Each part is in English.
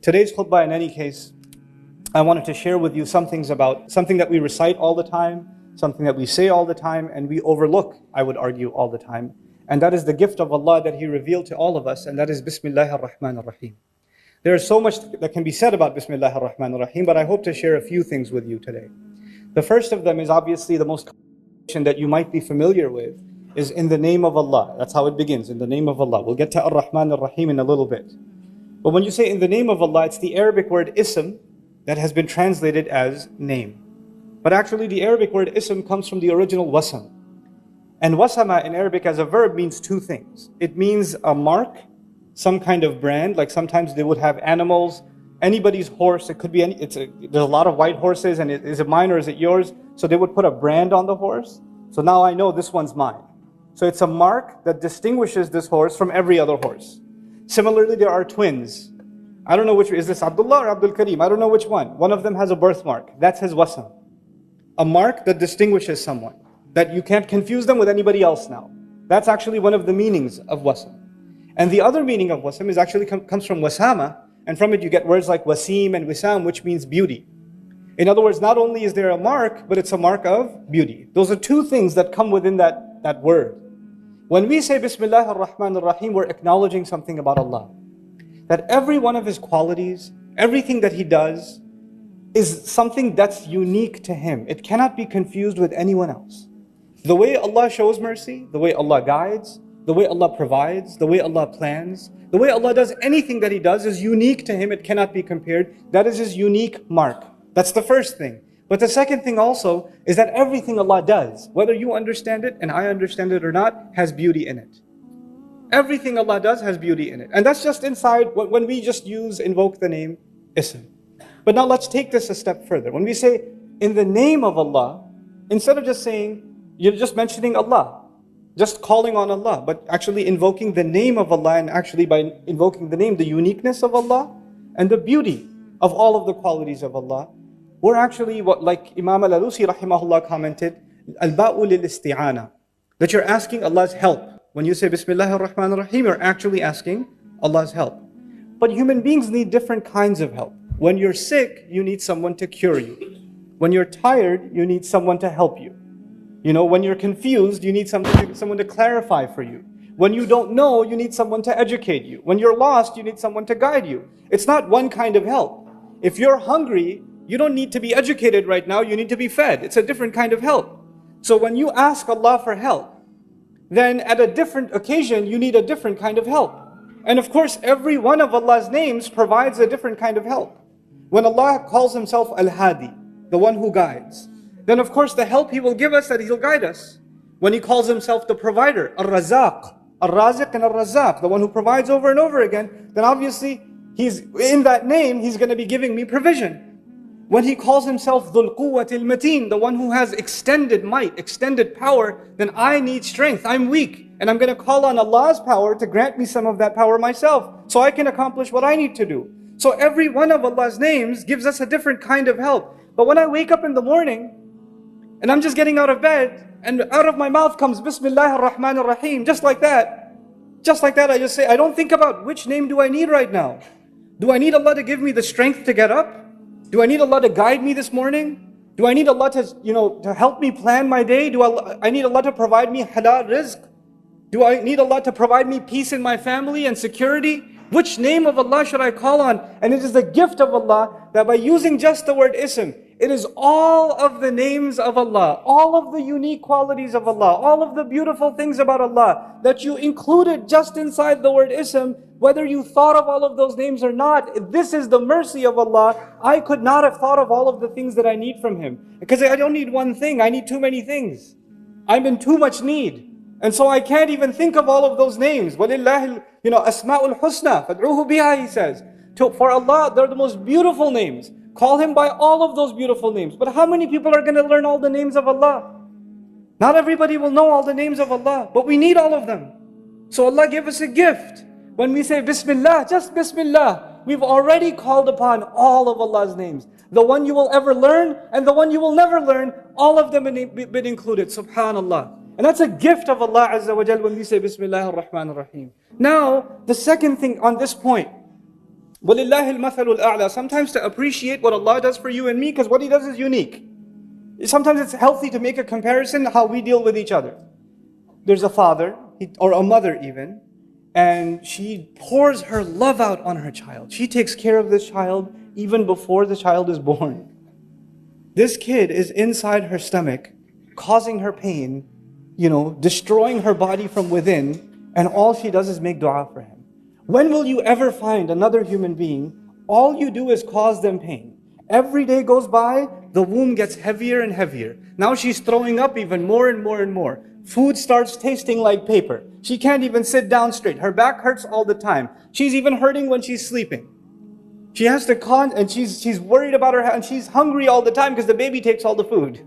Today's khutbah, in any case, I wanted to share with you some things about something that we recite all the time, something that we say all the time, and we overlook, I would argue, all the time. And that is the gift of Allah that He revealed to all of us, and that is Bismillah ar-Rahman ar-Rahim. There is so much that can be said about Bismillah ar-Rahman ar-Rahim, but I hope to share a few things with you today. The first of them is obviously the most common that you might be familiar with, is in the name of Allah. That's how it begins, in the name of Allah. We'll get to ar-Rahman ar-Rahim in a little bit. But when you say in the name of Allah, it's the Arabic word ism that has been translated as name. But actually the Arabic word ism comes from the original wasam. And wasama in Arabic as a verb means two things. It means a mark, some kind of brand, like sometimes they would have animals, anybody's horse, it could be there's a lot of white horses, and is it mine or is it yours? So they would put a brand on the horse. So now I know this one's mine. So it's a mark that distinguishes this horse from every other horse. Similarly, there are twins. I don't know which, is this Abdullah or Abdul Kareem? I don't know which one. One of them has a birthmark. That's his wasam. A mark that distinguishes someone, that you can't confuse them with anybody else now. That's actually one of the meanings of wasam. And the other meaning of wasam is actually comes from wasama, and from it you get words like wasim and wisam, which means beauty. In other words, not only is there a mark, but it's a mark of beauty. Those are two things that come within that word. When we say Bismillah ar-Rahman ar-Rahim, we're acknowledging something about Allah. That every one of His qualities, everything that He does, is something that's unique to Him. It cannot be confused with anyone else. The way Allah shows mercy, the way Allah guides, the way Allah provides, the way Allah plans, the way Allah does anything that He does is unique to Him. It cannot be compared. That is His unique mark. That's the first thing. But the second thing also is that everything Allah does, whether you understand it and I understand it or not, has beauty in it. Everything Allah does has beauty in it. And that's just inside when we just invoke the name Ism. But now let's take this a step further. When we say in the name of Allah, instead of just saying, you're just mentioning Allah, just calling on Allah, but actually invoking the name of Allah, and actually by invoking the name, the uniqueness of Allah and the beauty of all of the qualities of Allah, we're actually, like Imam al-Alusi rahimahullah commented, al-ba'u lil-isti'ana, that you're asking Allah's help. When you say Bismillah ar-Rahman ar-Rahim, you're actually asking Allah's help. But human beings need different kinds of help. When you're sick, you need someone to cure you. When you're tired, you need someone to help you. When you're confused, you need someone to clarify for you. When you don't know, you need someone to educate you. When you're lost, you need someone to guide you. It's not one kind of help. If you're hungry, you don't need to be educated right now, you need to be fed. It's a different kind of help. So when you ask Allah for help, then at a different occasion, you need a different kind of help. And of course, every one of Allah's names provides a different kind of help. When Allah calls Himself Al-Hadi, the one who guides, then of course the help He will give us, that He'll guide us. When He calls Himself the provider, Ar-Razaq, Ar-Raziq and Ar-Razaq, the one who provides over and over again, then obviously He's in that name, He's going to be giving me provision. When He calls Himself Dhul Quwwatil Mateen, the one who has extended might, extended power, then I need strength, I'm weak. And I'm going to call on Allah's power to grant me some of that power myself, so I can accomplish what I need to do. So every one of Allah's names gives us a different kind of help. But when I wake up in the morning, and I'm just getting out of bed, and out of my mouth comes Bismillah ar-Rahman ar-Rahim, just like that, I just say, I don't think about which name do I need right now. Do I need Allah to give me the strength to get up? Do I need Allah to guide me this morning? Do I need Allah to help me plan my day? Do I need Allah to provide me halal rizq? Do I need Allah to provide me peace in my family and security? Which name of Allah should I call on? And it is the gift of Allah that by using just the word ism, it is all of the names of Allah, all of the unique qualities of Allah, all of the beautiful things about Allah that you included just inside the word ism, whether you thought of all of those names or not. This is the mercy of Allah. I could not have thought of all of the things that I need from Him, because I don't need one thing, I need too many things. I'm in too much need. And so I can't even think of all of those names. وَلِلَّهِ Asma'ul Husna, فَادْعُوهُ بِهَا, He says. For Allah, they're the most beautiful names. Call Him by all of those beautiful names. But how many people are going to learn all the names of Allah? Not everybody will know all the names of Allah, but we need all of them. So Allah gave us a gift. When we say Bismillah, just Bismillah, we've already called upon all of Allah's names. The one you will ever learn and the one you will never learn, all of them have been included. Subhanallah. And that's a gift of Allah Azza wa Jal when we say Bismillah ar-Rahman ar-Rahim. Now, the second thing on this point, وَلِلَّهِ الْمَثَلُ الْأَعْلَى. Sometimes to appreciate what Allah does for you and me, because what He does is unique. Sometimes it's healthy to make a comparison how we deal with each other. There's a father, or a mother even, and she pours her love out on her child. She takes care of this child even before the child is born. This kid is inside her stomach, causing her pain, destroying her body from within, and all she does is make dua for him. When will you ever find another human being, all you do is cause them pain? Every day goes by, the womb gets heavier and heavier. Now she's throwing up even more and more and more. Food starts tasting like paper. She can't even sit down straight. Her back hurts all the time. She's even hurting when she's sleeping. She has to and she's worried about her, and she's hungry all the time because the baby takes all the food.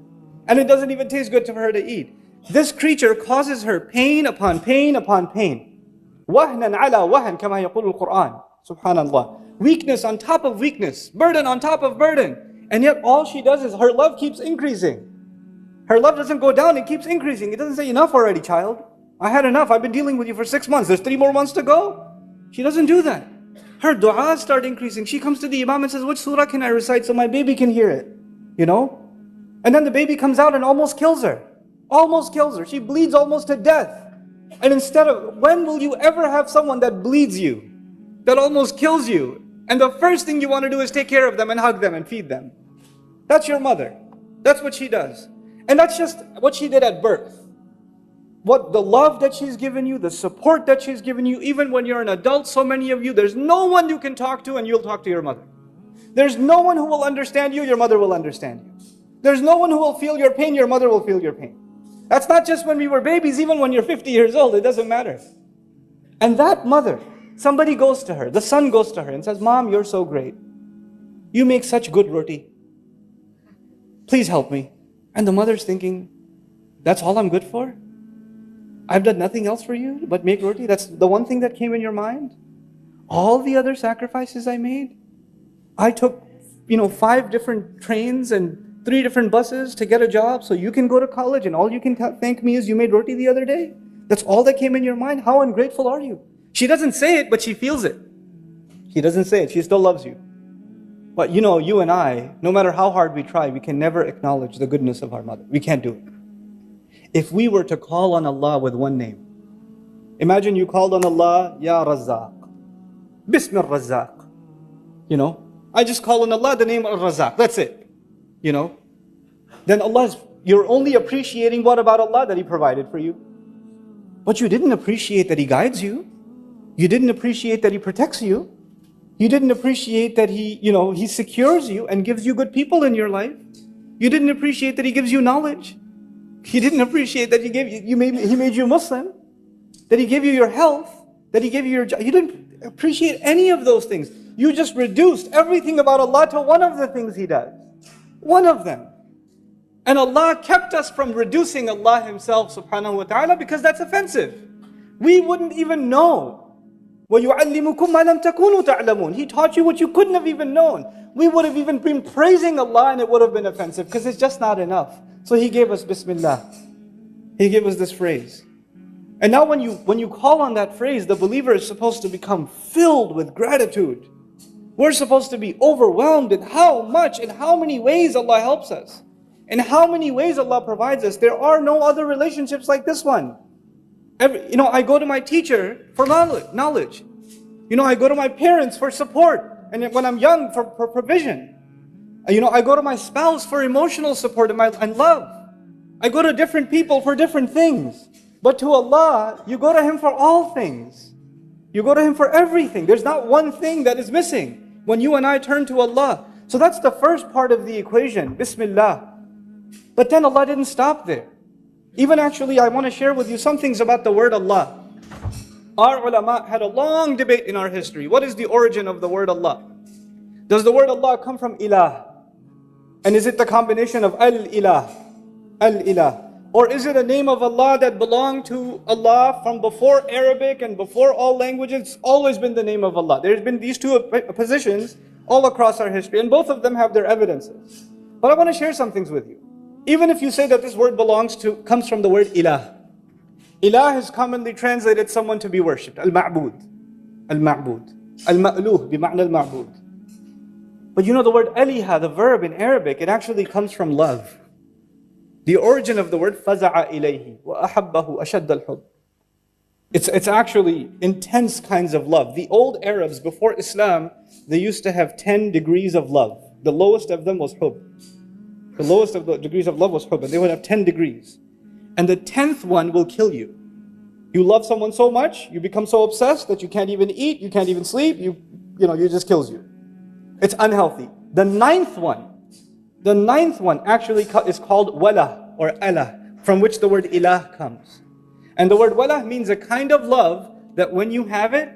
And it doesn't even taste good for her to eat. This creature causes her pain upon pain upon pain. وَهْنًا عَلَى وَهْن كَمَا يَقُولُ الْقُرْآنِ. Subhanallah. Weakness on top of weakness. Burden on top of burden. And yet all she does is her love keeps increasing. Her love doesn't go down, it keeps increasing. It doesn't say, enough already, child. I had enough. I've been dealing with you for 6 months. There's 3 more months to go. She doesn't do that. Her du'as start increasing. She comes to the imam and says, which surah can I recite so my baby can hear it? And then the baby comes out and almost kills her. Almost kills her. She bleeds almost to death. And when will you ever have someone that bleeds you? That almost kills you? And the first thing you want to do is take care of them and hug them and feed them. That's your mother. That's what she does. And that's just what she did at birth. What the love that she's given you, the support that she's given you, even when you're an adult, so many of you, there's no one you can talk to and you'll talk to your mother. There's no one who will understand you, your mother will understand you. There's no one who will feel your pain, your mother will feel your pain. That's not just when we were babies, even when you're 50 years old, it doesn't matter. And that mother, somebody goes to her, the son goes to her and says, Mom, you're so great. You make such good roti. Please help me. And the mother's thinking, that's all I'm good for? I've done nothing else for you but make roti? That's the one thing that came in your mind? All the other sacrifices I made? I took, 5 different trains and 3 different buses to get a job so you can go to college and all you can thank me is you made roti the other day? That's all that came in your mind? How ungrateful are you? She doesn't say it, but she feels it. She doesn't say it, she still loves you. But you and I, no matter how hard we try, we can never acknowledge the goodness of our mother. We can't do it. If we were to call on Allah with one name, imagine you called on Allah, Ya Razzaq, Bismillah Razzaq. I just call on Allah the name of Razzaq, that's it. Then you're only appreciating what about Allah that He provided for you. But you didn't appreciate that He guides you. You didn't appreciate that He protects you. You didn't appreciate that He secures you and gives you good people in your life. You didn't appreciate that He gives you knowledge. You didn't appreciate that He made you Muslim, that He gave you your health, that He gave you your job. You didn't appreciate any of those things. You just reduced everything about Allah to one of the things He does. One of them. And Allah kept us from reducing Allah Himself subhanahu wa ta'ala because that's offensive. We wouldn't even know. وَيُعَلِّمُكُمْ مَا لَمْ تَكُونُوا تَعْلَمُونَ. He taught you what you couldn't have even known. We would have even been praising Allah and it would have been offensive because it's just not enough. So He gave us Bismillah. He gave us this phrase. And now when you call on that phrase, the believer is supposed to become filled with gratitude. We're supposed to be overwhelmed at how much and how many ways Allah helps us. And how many ways Allah provides us. There are no other relationships like this one. I go to my teacher for knowledge. I go to my parents for support. And when I'm young, for provision. I go to my spouse for emotional support and love. I go to different people for different things. But to Allah, you go to Him for all things. You go to Him for everything. There's not one thing that is missing when you and I turn to Allah. So that's the first part of the equation, Bismillah. But then Allah didn't stop there. Even actually, I want to share with you some things about the word Allah. Our ulama had a long debate in our history. What is the origin of the word Allah? Does the word Allah come from ilah? And is it the combination of al-ilah? Al-ilah. Or is it a name of Allah that belonged to Allah from before Arabic and before all languages? It's always been the name of Allah. There's been these two positions all across our history, and both of them have their evidences. But I want to share some things with you. Even if you say that this word comes from the word ilah. Ilah is commonly translated someone to be worshipped. Al-ma'bud. Al-ma'bud. Al-ma'luh bima'na al-ma'bud. But you know the word aliha, the verb in Arabic, it actually comes from love. The origin of the word faza'a ilayhi wa ahabbahu ashad al-hub. It's actually intense kinds of love. The old Arabs before Islam, they used to have 10 degrees of love. The lowest of them was hub. The lowest of the degrees of love was hub, and they would have 10 degrees. And the 10th one will kill you. You love someone so much, you become so obsessed that you can't even eat, you can't even sleep, you just kills you. It's unhealthy. The ninth one actually is called wala or Allah, from which the word ilah comes. And the word wala means a kind of love that when you have it,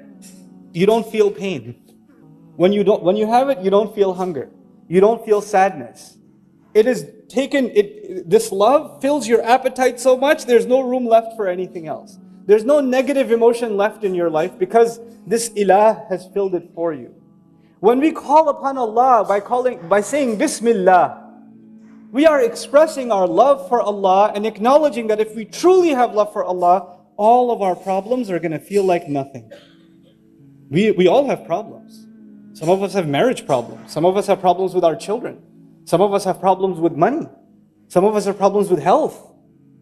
you don't feel pain. When you have it, you don't feel hunger. You don't feel sadness. This love fills your appetite so much, there's no room left for anything else. There's no negative emotion left in your life because this ilah has filled it for you. When we call upon Allah by saying Bismillah, we are expressing our love for Allah and acknowledging that if we truly have love for Allah, all of our problems are going to feel like nothing. We all have problems. Some of us have marriage problems. Some of us have problems with our children. Some of us have problems with money. Some of us have problems with health.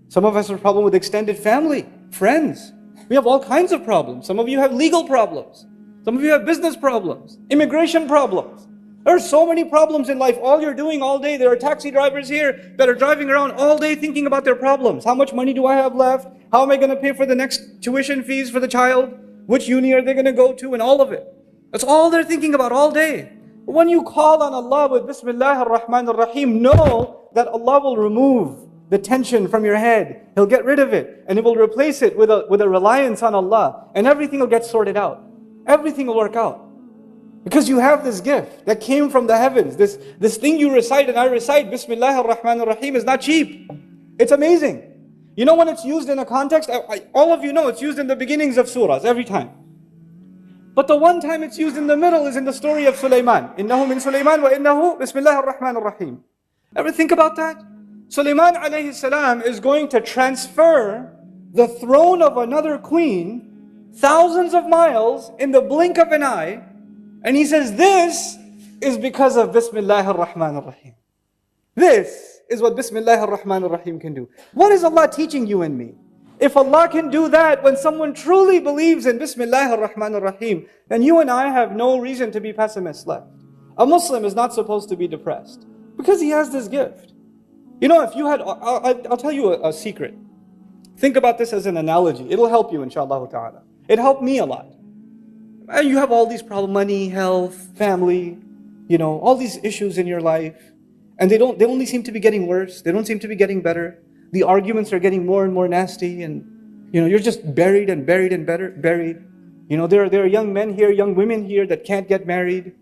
Some of us have problems with extended family, friends. We have all kinds of problems. Some of you have legal problems. Some of you have business problems, immigration problems. There are so many problems in life. All you're doing all day, there are taxi drivers here that are driving around all day thinking about their problems. How much money do I have left? How am I going to pay for the next tuition fees for the child? Which uni are they going to go to? And all of it. That's all they're thinking about all day. But when you call on Allah with Bismillah ar-Rahman ar-Rahim, know that Allah will remove the tension from your head. He'll get rid of it. And He will replace it with a reliance on Allah. And everything will get sorted out. Everything will work out. Because you have this gift that came from the heavens. This thing you recite and I recite, Bismillah ar-Rahman ar-Rahim, is not cheap. It's amazing. You know when it's used in a context, all of you know it's used in the beginnings of surahs every time. But the one time it's used in the middle is in the story of Sulaiman. Innahu min Sulaiman wa innahu Bismillah ar-Rahman ar-Rahim. Ever think about that? Sulaiman alayhi salam is going to transfer the throne of another queen thousands of miles in the blink of an eye. And he says, this is because of Bismillah ar-Rahman ar-Rahim. This is what Bismillah ar-Rahman ar-Rahim can do. What is Allah teaching you and me? If Allah can do that when someone truly believes in Bismillah ar-Rahman ar-Rahim, then you and I have no reason to be pessimists left. A Muslim is not supposed to be depressed because he has this gift. You know, if you had, I'll tell you a secret. Think about this as an analogy. It'll help you, inshallah ta'ala. It helped me a lot. You have all these problems, money, health, family, all these issues in your life. And they only seem to be getting worse. They don't seem to be getting better. The arguments are getting more and more nasty. And, you're just buried and buried and buried. There are young men here, young women here that can't get married.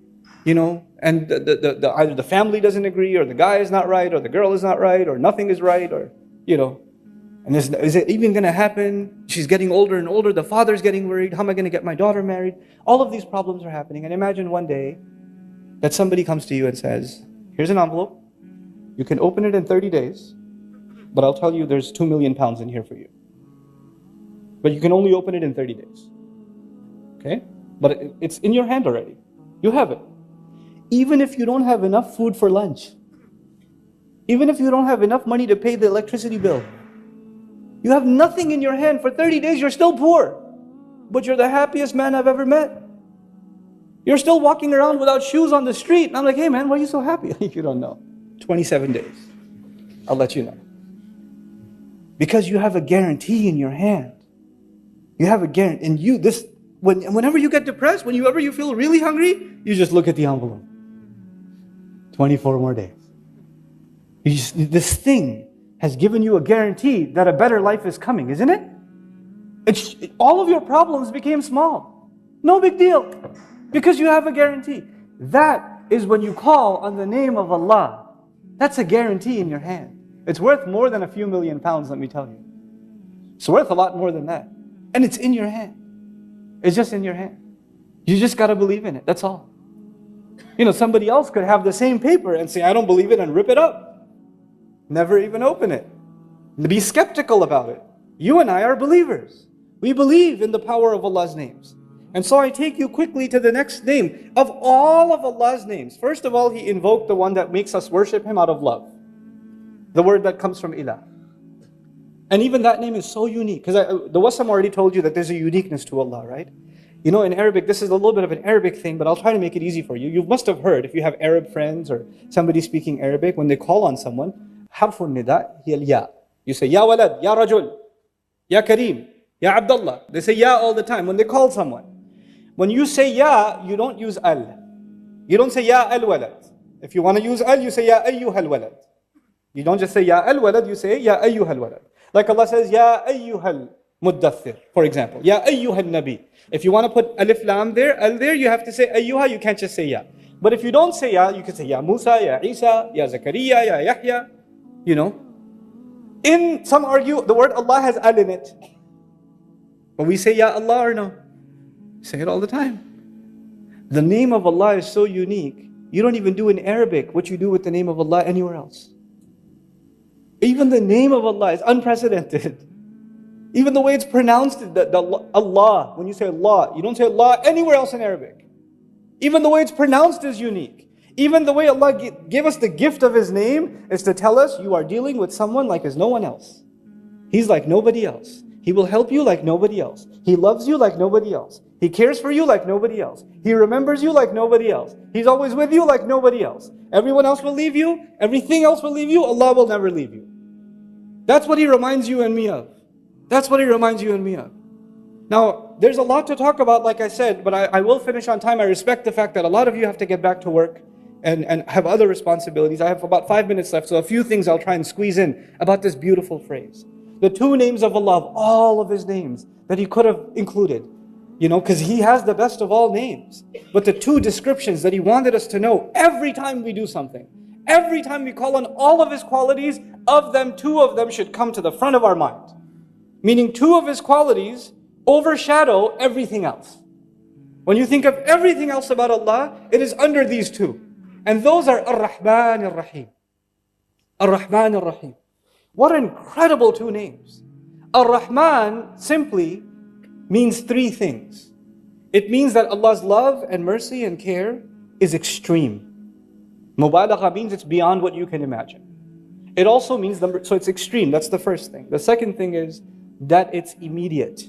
And either the family doesn't agree, or the guy is not right, or the girl is not right, or nothing is right, or, And is it even going to happen? She's getting older and older. The father's getting worried. How am I going to get my daughter married? All of these problems are happening. And imagine one day that somebody comes to you and says, here's an envelope. You can open it in 30 days. But I'll tell you there's 2 million pounds in here for you. But you can only open it in 30 days. Okay? But it's in your hand already. You have it. Even if you don't have enough food for lunch. Even if you don't have enough money to pay the electricity bill. You have nothing in your hand. For 30 days, you're still poor. But you're the happiest man I've ever met. You're still walking around without shoes on the street. And I'm like, hey man, why are you so happy? You don't know. 27 days. I'll let you know. Because you have a guarantee in your hand. You have a guarantee. And whenever you get depressed, whenever you feel really hungry, you just look at the envelope. 24 more days. This thing has given you a guarantee that a better life is coming, isn't it? All of your problems became small. No big deal. Because you have a guarantee. That is when you call on the name of Allah. That's a guarantee in your hand. It's worth more than a few million pounds, let me tell you. It's worth a lot more than that. And it's in your hand. It's just in your hand. You just got to believe in it, that's all. Somebody else could have the same paper and say, I don't believe it, and rip it up. Never even open it. Be skeptical about it. You and I are believers. We believe in the power of Allah's names. And so I take you quickly to the next name. Of all of Allah's names, first of all, He invoked the one that makes us worship Him out of love. The word that comes from ilah. And even that name is so unique. Because the Wassam already told you that there's a uniqueness to Allah, right? You know, in Arabic, this is a little bit of an Arabic thing, but I'll try to make it easy for you. You must have heard, if you have Arab friends or somebody speaking Arabic, when they call on someone, harfun nida hiya al-ya. You say, Ya walad, Ya rajul, Ya kareem, Ya abdullah. They say Ya all the time when they call someone. When you say Ya, you don't use al. You don't say Ya al-walad. If you want to use al, you say Ya ayyuhal walad. You don't just say Ya al-walad, you say Ya ayyuhal walad. Like Allah says, Ya ayyuhal muddathir, for example. Ya ayyuhal nabi. If you want to put alif lam there, al there, you have to say ayyuha, you can't just say Ya. But if you don't say Ya, you can say Ya Musa, Ya Isa, Ya Zakaria, Ya Yahya. You know. In some argue, the word Allah has al in it. But we say Ya Allah or no? We say it all the time. The name of Allah is so unique. You don't even do in Arabic what you do with the name of Allah anywhere else. Even the name of Allah is unprecedented. Even the way it's pronounced, the Allah, when you say Allah, you don't say Allah anywhere else in Arabic. Even the way it's pronounced is unique. Even the way Allah gave us the gift of His name is to tell us you are dealing with someone like as no one else. He's like nobody else. He will help you like nobody else. He loves you like nobody else. He cares for you like nobody else. He remembers you like nobody else. He's always with you like nobody else. Everyone else will leave you. Everything else will leave you. Allah will never leave you. That's what He reminds you and me of. That's what He reminds you and me of. Now, there's a lot to talk about, like I said, but I will finish on time. I respect the fact that a lot of you have to get back to work and have other responsibilities. I have about 5 minutes left, so a few things I'll try and squeeze in about this beautiful phrase. The two names of Allah, of all of His names that He could have included. You know, because He has the best of all names. But the two descriptions that He wanted us to know every time we do something, every time we call on all of His qualities, of them, two of them should come to the front of our mind. Meaning two of His qualities overshadow everything else. When you think of everything else about Allah, it is under these two. And those are Ar-Rahman Ar-Rahim. Ar-Rahman Ar-Rahim. What incredible two names. Ar-Rahman simply means three things. It means that Allah's love and mercy and care is extreme. Mubalagha means it's beyond what you can imagine. It also means, so it's extreme, that's the first thing. The second thing is that it's immediate.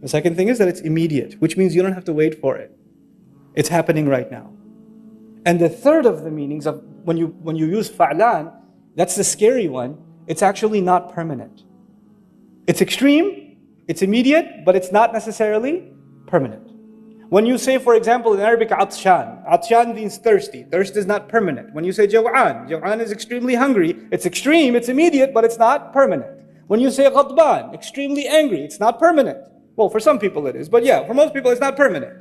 The second thing is that it's immediate, which means you don't have to wait for it. It's happening right now. And the third of the meanings of when you use fa'lan, that's the scary one, it's actually not permanent. It's extreme, it's immediate, but it's not necessarily permanent. When you say, for example, in Arabic, atshan. Atshan means thirsty. Thirst is not permanent. When you say jaw'an, jaw'an is extremely hungry. It's extreme, it's immediate, but it's not permanent. When you say ghadban, extremely angry, it's not permanent. Well, for some people it is, but yeah, for most people it's not permanent.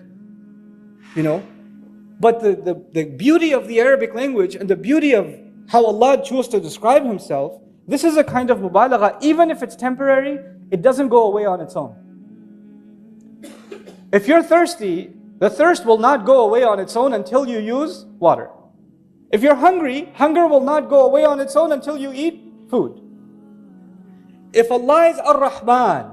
You know? But the beauty of the Arabic language and the beauty of how Allah chose to describe Himself, this is a kind of mubalagha. Even if it's temporary, it doesn't go away on its own. If you're thirsty, the thirst will not go away on its own until you use water. If you're hungry, hunger will not go away on its own until you eat food. If Allah is Ar-Rahman,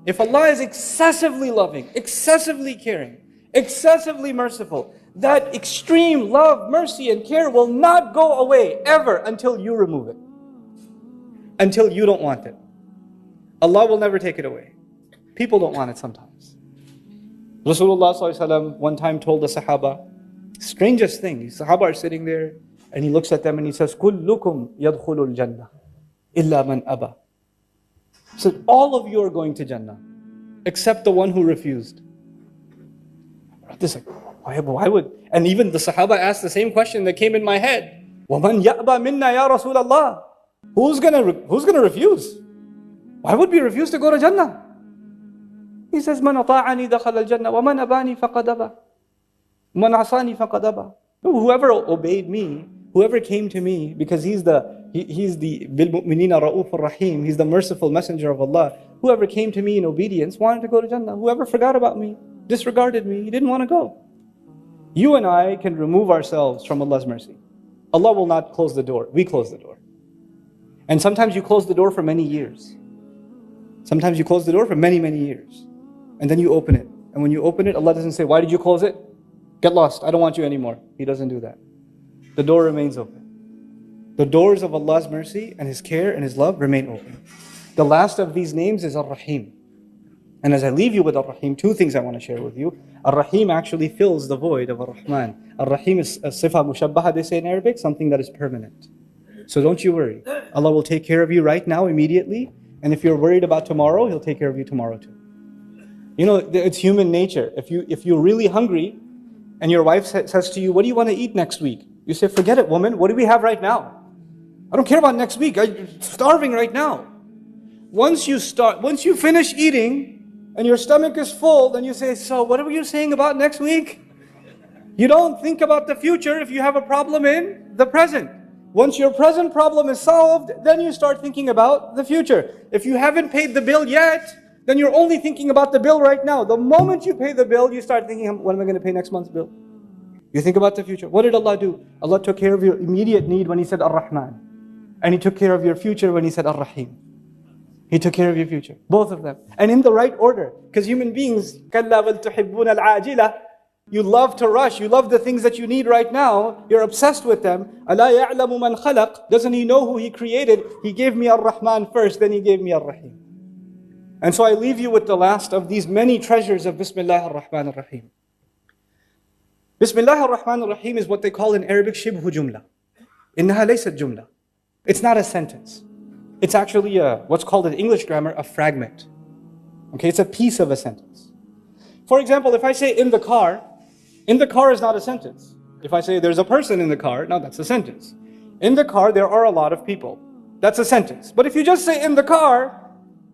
if Allah is excessively loving, excessively caring, excessively merciful, that extreme love, mercy and care will not go away ever until you remove it. Until you don't want it. Allah will never take it away. People don't want it sometimes. Rasulullah ﷺ one time told the Sahaba, strangest thing, the Sahaba are sitting there and He looks at them and He says, كُلُّكُمْ يَدْخُلُ الْجَنَّةِ إِلَّا مَنْ أَبَى. So all of you are going to Jannah, except the one who refused. This like, why would? And even the Sahaba asked the same question that came in my head. وَمَنْ يَأْبَى مِنَّا يَا رَسُولَ اللَّهِ. Who's gonna refuse? Why would we refuse to go to Jannah? He says, مَنْ أَطَاعَنِي دَخَلَ الْجَنَّةِ وَمَنْ أَبَانِي فَقَدْ أَبَى مَنْ عَصَانِي فَقَدْ أَبَى. Whoever obeyed me, whoever came to me, because he's the بِالْمُؤْمِنِينَ رَؤُوفٌ رَحِيمٌ, He's the merciful messenger of Allah. Whoever came to me in obedience wanted to go to Jannah. Whoever forgot about me, disregarded me, he didn't want to go. You and I can remove ourselves from Allah's mercy. Allah will not close the door. We close the door. And sometimes you close the door for many years. Sometimes you close the door for many, many years. And then you open it. And And when you open it, Allah doesn't say, why did you close it? Get lost, I don't want you anymore. He doesn't do that. The door remains open. The doors of Allah's mercy and His care and His love remain open. The last of these names is Ar-Rahim. And as I leave you with Ar-Rahim, two things I want to share with you. Ar-Rahim actually fills the void of Ar-Rahman. Ar-Rahim is a sifa mushabbaha, they say in Arabic, something that is permanent. So don't you worry. Allah will take care of you right now, immediately. And if you're worried about tomorrow, He'll take care of you tomorrow too. You know, it's human nature. If you're really hungry and your wife says to you, what do you want to eat next week? You say, forget it, woman. What do we have right now? I don't care about next week. I'm starving right now. Once you finish eating and your stomach is full, then you say, so what were you saying about next week? You don't think about the future if you have a problem in the present. Once your present problem is solved, then you start thinking about the future. If you haven't paid the bill yet, then you're only thinking about the bill right now. The moment you pay the bill, you start thinking, when am I going to pay next month's bill? You think about the future. What did Allah do? Allah took care of your immediate need when He said Ar-Rahman. And He took care of your future when He said Ar-Rahim. He took care of your future. Both of them. And in the right order. Because human beings, كَلَّا بَلْ تُحِبُّونَ الْعَاجِلَةِ, you love to rush. You love the things that you need right now. You're obsessed with them. أَلَا يَعْلَمُ مَنْ خَلَقَ, doesn't He know who He created? He gave me Ar-Rahman first, then He gave me Ar-Rahim. And so I leave you with the last of these many treasures of Bismillah ar-Rahman ar-Rahim. Bismillah ar-Rahman ar-Rahim is what they call in Arabic shibhu jumla. إنها ليست جملة. It's not a sentence. It's actually what's called in English grammar a fragment. Okay, it's a piece of a sentence. For example, if I say in the car is not a sentence. If I say there's a person in the car, now that's a sentence. In the car there are a lot of people. That's a sentence. But if you just say in the car,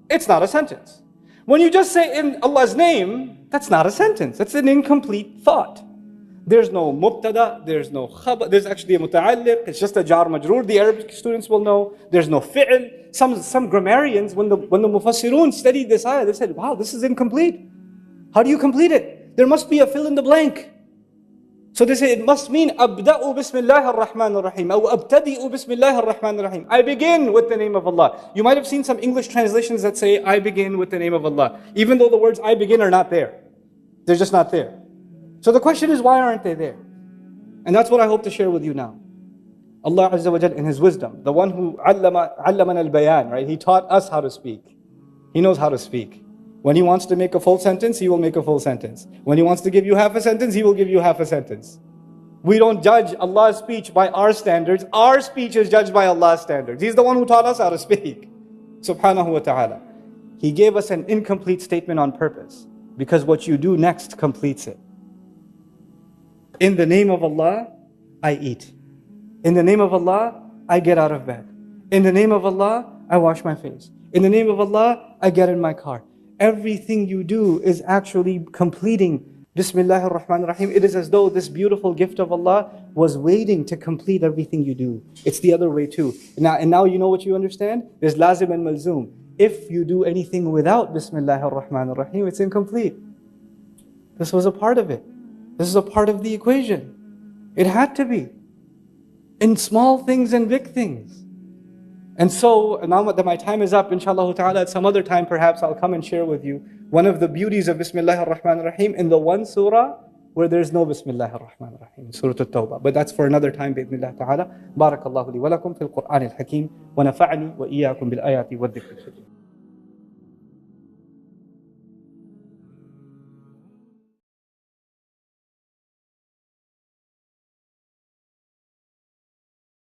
it's not a sentence. When you just say in Allah's name, that's not a sentence. That's an incomplete thought. There's no mubtada, there's no khabar, there's actually a muta'alliq, it's just a jar majroor, the Arabic students will know. There's no fi'l. Some grammarians, when the mufassirun studied this ayah, they said, wow, this is incomplete. How do you complete it? There must be a fill in the blank. So they say it must mean abda'u bismillah ar-Rahman ar-Rahim, or abtadi'u bismillah ar-Rahman ar-Rahim. I begin with the name of Allah. You might have seen some English translations that say I begin with the name of Allah, even though the words I begin are not there. They're just not there. So the question is, why aren't they there? And that's what I hope to share with you now. Allah Azza wa Jal in His wisdom, the one who allaman al-bayan, right? He taught us how to speak. He knows how to speak. When He wants to make a full sentence, He will make a full sentence. When He wants to give you half a sentence, He will give you half a sentence. We don't judge Allah's speech by our standards. Our speech is judged by Allah's standards. He's the one who taught us how to speak. Subhanahu wa ta'ala. He gave us an incomplete statement on purpose, because what you do next completes it. In the name of Allah, I eat. In the name of Allah, I get out of bed. In the name of Allah, I wash my face. In the name of Allah, I get in my car. Everything you do is actually completing Bismillah ar-Rahman ar-Rahim. It is as though this beautiful gift of Allah was waiting to complete everything you do. It's the other way too. Now you know what you understand? There's lazim and malzoom. If you do anything without Bismillah ar-Rahman ar-Rahim, it's incomplete. This was a part of it. This is a part of the equation. It had to be. In small things and big things. And so, now that my time is up, inshallah ta'ala, at some other time perhaps I'll come and share with you one of the beauties of Bismillah ar-Rahman ar-Rahim in the one surah where there's no Bismillah ar-Rahman ar-Rahim, Surah At-Tawbah. But that's for another time, bi'idhnillah ta'ala. Barakallahu li wa lakum fil Qur'an al-Hakim wa nafa'ani wa iyyakum bil ayati wa dhikr.